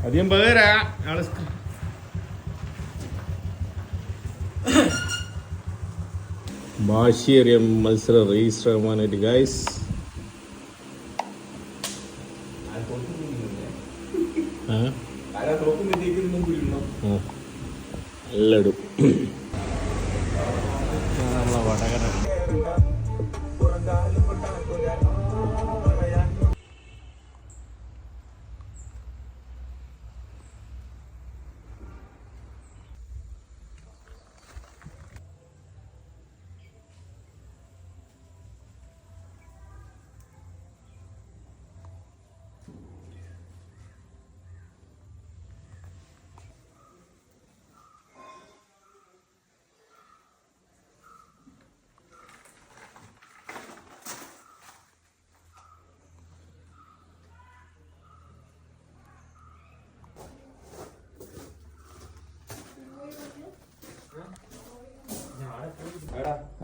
അധികം പേരാ ഭാഷയേറിയ മത്സരം രജിസ്റ്റർ ആവാനായിട്ട് ഗൈസ്. എല്ലടും നമ്മളെ വടകര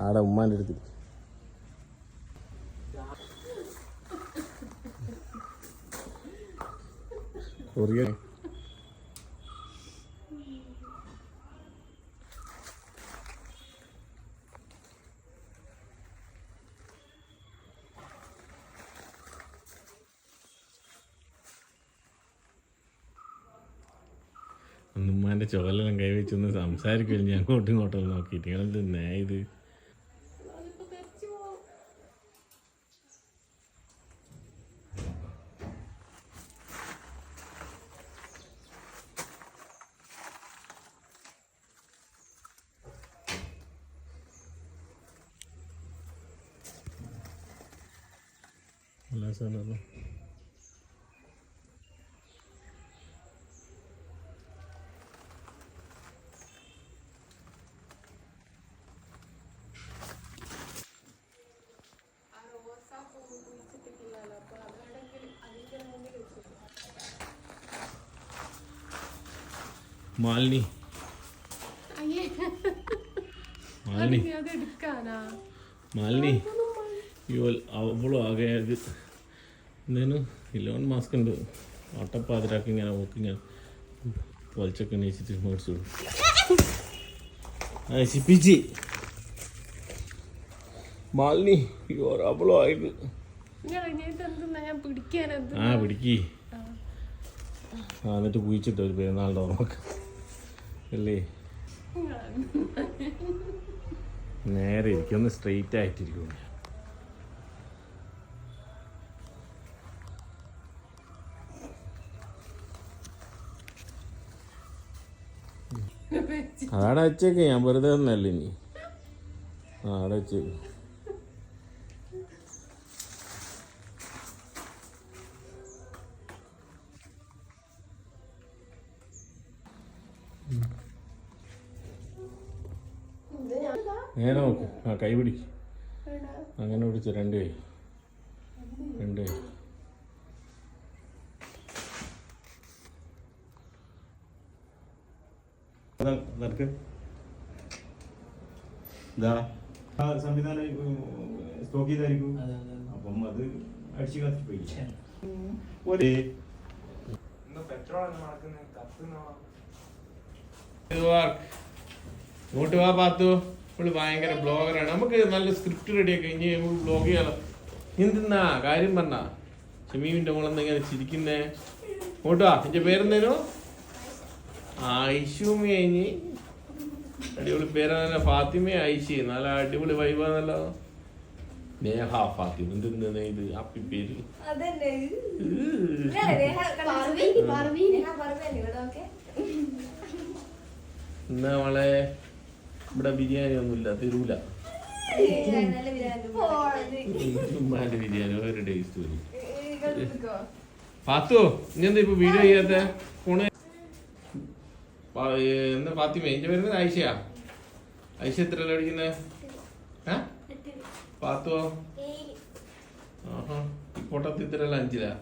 ആടെ ഉമ്മാൻ്റെ അടുത്ത് കൊറിയ ഉമ്മാൻ്റെ ചോലെല്ലാം കൈവച്ചൊന്ന് സംസാരിക്കില്ല. ഞാൻ അങ്ങോട്ടും ഇങ്ങോട്ടും നോക്കിയിട്ട് നിങ്ങളെന്ത് ഇത് എല്ലാ സാധനമല്ലോ മാലിനി മാലിനി മാലിനി അവളും ആകെ എന്തേനും ഇലോൺ മാസ്ക് ഉണ്ട്. ഒട്ടപ്പാതിരാക്കി ഇങ്ങനെ നോക്കി ഇങ്ങനെ വലിച്ചൊക്കെ എണീച്ചിട്ട് മേടിച്ചു വിടും. നശിപ്പിച്ച് മാലിനി അവളും ആയിട്ട് പിടിക്കി എന്നിട്ട് കുഴിച്ചിട്ട് ഒരു പെരുന്നാളുടെ ഓർമ്മക്ക് അല്ലേ. നേരെ ഇരിക്കും, ഒന്ന് സ്ട്രെയിറ്റ് ആയിട്ടിരിക്കും. അവിടെ വെച്ചേക്ക്, ഞാൻ വെറുതെ ഒന്നല്ല ഇനി. അവിടെ വെച്ചേക്ക്. നേരെ നോക്ക്. കൈ പിടിക്ക്. അങ്ങനെ പിടിച്ചു. രണ്ട് കൈ നടക്ക്. സംവിധാനം സ്റ്റോക്ക് ചെയ്തായിരിക്കും. അപ്പം അത് അടിച്ചു കത്തിപ്പോയി. ഇങ്ങോട്ട് വാ പാത്തു. ഇവിടെ ഭയങ്കര ബ്ലോഗറാണ്. നമുക്ക് നല്ല സ്ക്രിപ്റ്റ് റെഡിയാക്കി കഴിഞ്ഞ് നമുക്ക് ബ്ലോഗ് ചെയ്യാലോ. എന്തെന്നാ കാര്യം പറഞ്ഞ ഷമീമിന്റെ മോളെന്തെങ്ങനെ ചിരിക്കുന്നേ? ഇങ്ങോട്ട് വാ. എന്റെ പേരെന്തേനു? ഐഷുമി. കഴിഞ്ഞ് അടിപൊളി പേരാണല്ലോ. ഫാത്തിമ ഐഷി. നല്ല അടിപൊളി വൈബാണല്ലോ. നേഹ ഫാത്തിമ. എന്തെന്ന് ഇത് ഹാപ്പി പേര്? എന്നാ മോളെ ഇവിടെ ബിരിയാണി ഒന്നുമില്ല, തരൂല. ഉമ്മാന്റെ ബിരിയാണി ഒരു ടേസ്റ്റ് വരും. ഫാത്തു ഇനി എന്താ ഇപ്പൊ വീഡിയോ ചെയ്യാത്ത? ഫോണ് എന്താ ഫാത്തിമ? എന്റെ പേര് ഐഷയാ. ഐഷ എത്രയല്ല പഠിക്കുന്നേ? ഫാത്തുവോ? ഇപ്പോട്ടത്തി ഇത്രയല്ല, 5ലാ.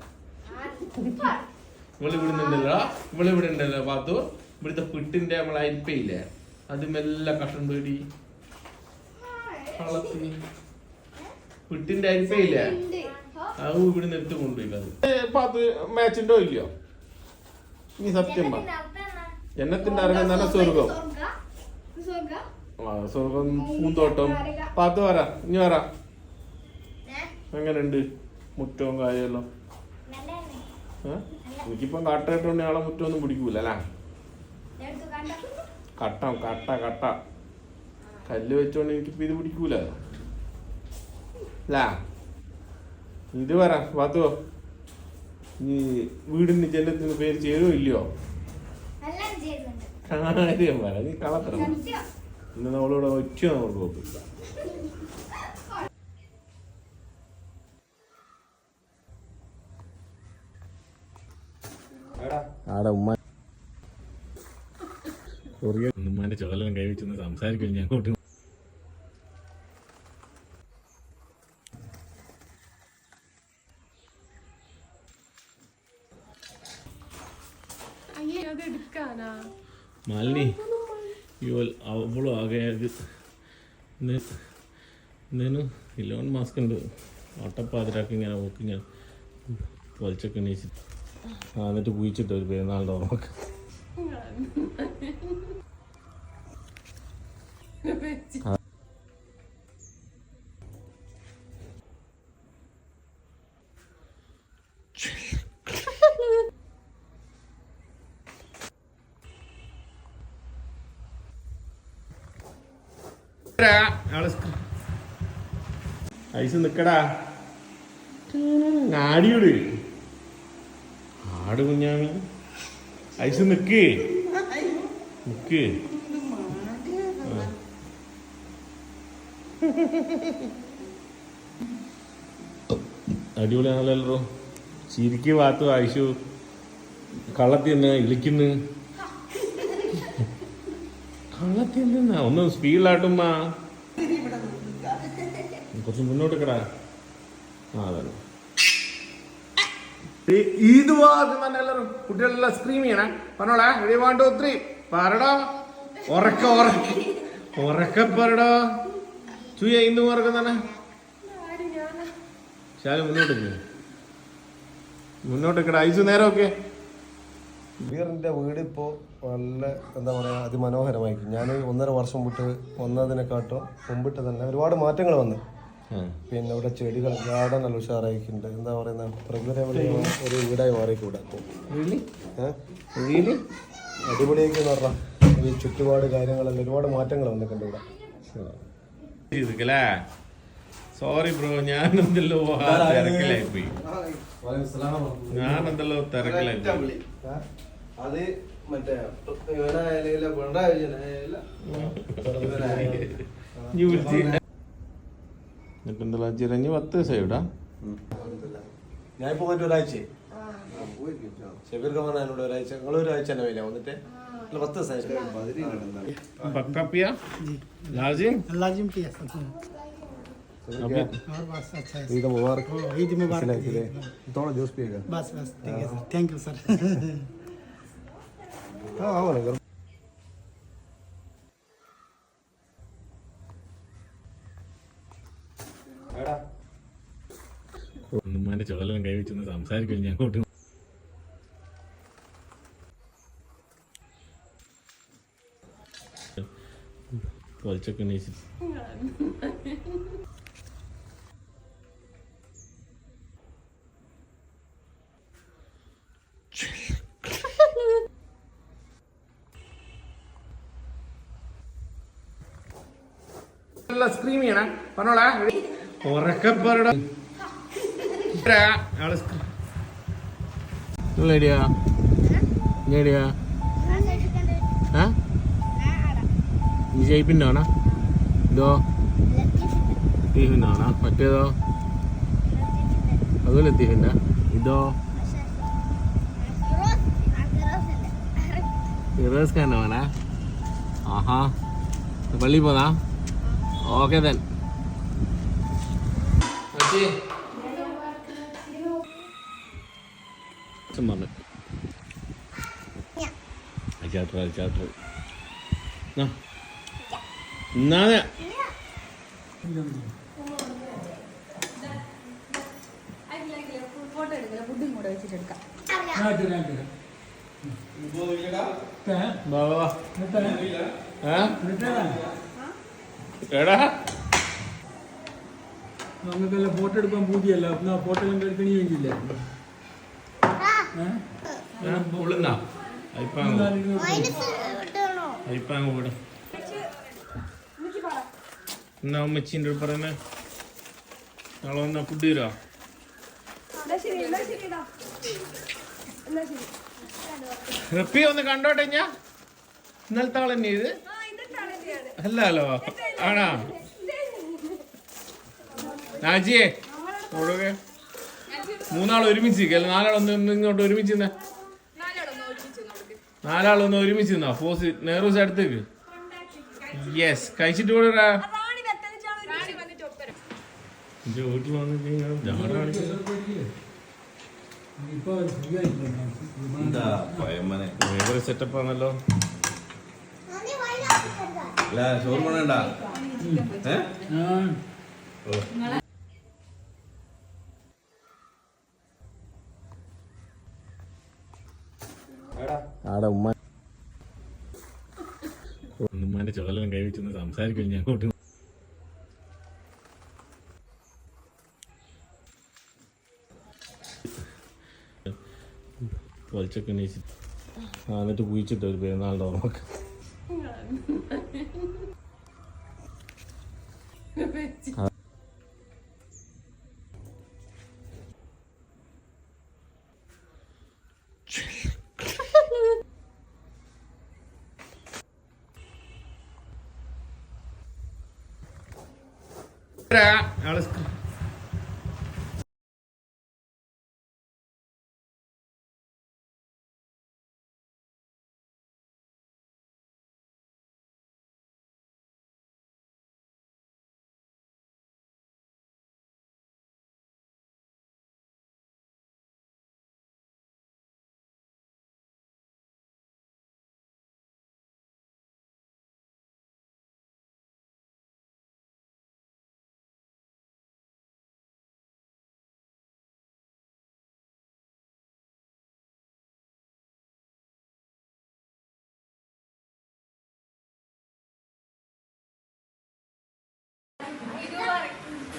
ഇവിടെ ഉണ്ടല്ലോ ഫാത്തു. ഇവിടുത്തെ പിട്ടിന്റെ നമ്മളെ അരിപ്പയില്ലേ, അത് മെല്ലെ കഷ്ണം പേടി പിട്ടിന്റെ അരിപ്പയില്ലേ, അത് ഇവിടുന്ന് എടുത്ത് കൊണ്ടുപോയി പാത്ത് മാച്ചിണ്ടോ ഇല്ലയോ നീ സത്യം പറ ജന്നത്തിന്റെ അറങ്ങ നല്ല സ്വർഗം ആ സ്വർഗം പൂന്തോട്ടം പാത്ത് വര ഇനി വര എങ്ങനെയുണ്ട് മുറ്റവും കാര്യമെല്ലാം എനിക്കിപ്പം കട്ടയിട്ടോണ്ട് ആളെ മുറ്റമൊന്നും പിടിക്കൂല അല്ലേ കട്ട കല്ല് വെച്ചോണ്ട് എനിക്കിപ്പോ ഇത് പിടിക്കൂല അല്ല ഇത് പറ പാത്തുവോ നീ വീടിന് ജനത്തിന് പേര് ചേരുവോ ഇല്ലയോ കാര്യം പറ നീ കളത്തണം ഇന്ന് നമ്മളോട് ഒറ്റ നമുക്ക് നോക്കില്ല ആടെ ഉമ്മാന്റെ ചുവലെല്ലാം കൈവച്ചൊന്ന് സംസാരിക്കും ഞാൻ അങ്ങോട്ട് മാലിനി അവളും ആകെ എന്തേനും ഇലോൺ മാസ്ക് ഉണ്ട് ഓട്ടപ്പാതിരാക്കി ഇങ്ങനെ നോക്കിങ്ങനെ പൊലിച്ചൊക്കെ എണീച്ചിട്ട് എന്നിട്ട് കുഴിച്ചിട്ട് ഒരു പെരുന്നാളുടെ ഓർമ്മക്ക് ഐസ് നിക്കടാ ആടിയോട് ആട് കുഞ്ഞാമി ഐസ് നിക്ക് അടിപൊളിയാണല്ലോ ചിരിക്ക് ഭാഗത്ത് ആയിഷു കള്ളത്തി തന്നെ ഇളിക്കുന്നു കള്ളത്തി എന്തെന്നാ ഒന്ന് സ്പീഡിലാട്ടുമ്മ കുറച്ച് മുന്നോട്ട് കിടാ ആ അതന്നെ ഈദ് തന്നെ എല്ലാവരും കുട്ടികളെല്ലാം സ്ക്രീം ചെയ്യണേ പറഞ്ഞോളെ ready 1 2 3 പറടാ ഉറക്കെ പറടാ ചുയ ഇന്ന് ഉറക്കം തന്നെ ശാലു മുന്നോട്ട് കിടാ ഐസു നേരം ഒക്കെ ബീറിന്റെ വീട് ഇപ്പോൾ നല്ല എന്താ പറയുക അതിമനോഹരമായിരിക്കും. ഞാൻ 1.5 വർഷം വിട്ട് വന്നതിനെക്കാട്ടും മുമ്പിട്ട് തന്നെ ഒരുപാട് മാറ്റങ്ങൾ വന്നു. പിന്നെ ഇവിടെ ചെടികൾ ഗാർഡൻ നല്ല ഉഷാറായിട്ടുണ്ട്. എന്താ പറയുന്ന പ്രകൃതിരമണീയമായ ഒരു വീടായി മാറിക്കൂടെ അടിപൊളിയായിക്കെന്ന് പറഞ്ഞാൽ ഈ ചുറ്റുപാട് കാര്യങ്ങളെല്ലാം ഒരുപാട് മാറ്റങ്ങൾ വന്നിട്ടുണ്ട് ഇവിടെ. സോറി ബ്രോ ഞാനെന്തല്ലോ തിരക്കിലായി പോയി അത് മറ്റേ പിണറായി എന്നിട്ടെന്തല്ലോ ചിരഞ്ഞ് 10 ദിവസമായി ഇവിടാ. ഞാനിപ്പോ പോയിട്ട് ഒരാഴ്ച ഷബീർ ഖമാൻ എന്നോട് ഒരാഴ്ച നിങ്ങൾ ഒരാഴ്ച തന്നെ വരില്ല വന്നിട്ട് 10 ईद मुबारक थोड़ा जूस पिएगा बस ठीक है सर थैंक यू सर ഉമ്മാന്റെ ചുവലെല്ലാം കൈവച്ചൊന്ന് സംസാരിക്കും ഞാൻ അങ്ങോട്ട് പൊലിച്ചൊക്കെ എണീച്ചിട്ട് സ്ക്രീം ചെയ്യണേ പറഞ്ഞോളെ ഉറക്കെ പറടാ ജയിപ്പിൻ്റെ ആണോ ഇതോ ലത്തീഫിൻ്റെ ആണോ മറ്റേതോ അതും ലത്തീഫിൻ്റെ ഇതോ ഫിറോസ് ഖാൻ്റെ വേണേ ആഹാ പള്ളി പോന്നാ ഓക്കെ then ചാപ്റ്റർ എന്നാ എടാ നമുക്കെല്ലാം ഫോട്ടോ എടുക്കാൻ പൂതിയല്ല എന്നാ ഫോട്ടോ എല്ലാം എടുക്കണേ കഴിഞ്ഞില്ല ഉള്ളുന്നാ അയിപ്പാങ്ങ് വിടും എന്നാ ഉമ്മച്ചീൻ്റെ പറയുന്നേ നാളെ വന്നാ ഫുഡ് തരുമോ റപ്പി ഒന്ന് കണ്ടോട്ടെ ഞാൻ ഇന്നലത്തെ ആൾ തന്നെ ഇത് അല്ലല്ലോ ആണാ നാജിയെ കൊടുക്കെ മൂന്നാൾ ഒരുമിച്ച് അല്ല നാലാളൊന്ന് ഇങ്ങോട്ട് ഒരുമിച്ച് നിന്നേ നാലാളൊന്ന് ഒരുമിച്ച് നിന്നാ ഫോസ് നെഹ്റൂസ് അടുത്തേക്ക് യെസ് കഴിച്ചിട്ട് കൂടെ വീട്ടിൽ വന്നിട്ട് സെറ്റപ്പ് ആണല്ലോ ആടെ ഉമ്മാന്റെ ചുവലെല്ലാം കൈവച്ചൊന്ന് സംസാരിക്കും ഞാൻ കൂട്ടി വലിച്ചൊക്കെ എണീച്ചിട്ട് എന്നിട്ട് കുഴിച്ചിട്ട് ഒരു പെരുന്നാളുടെ ഓർമ്മക്ക് ആള്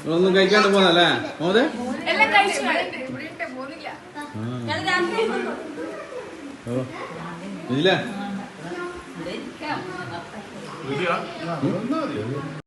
ഒന്നും കഴിക്കാണ്ട് പോന്നല്ലേ മോതെ ഇല്ല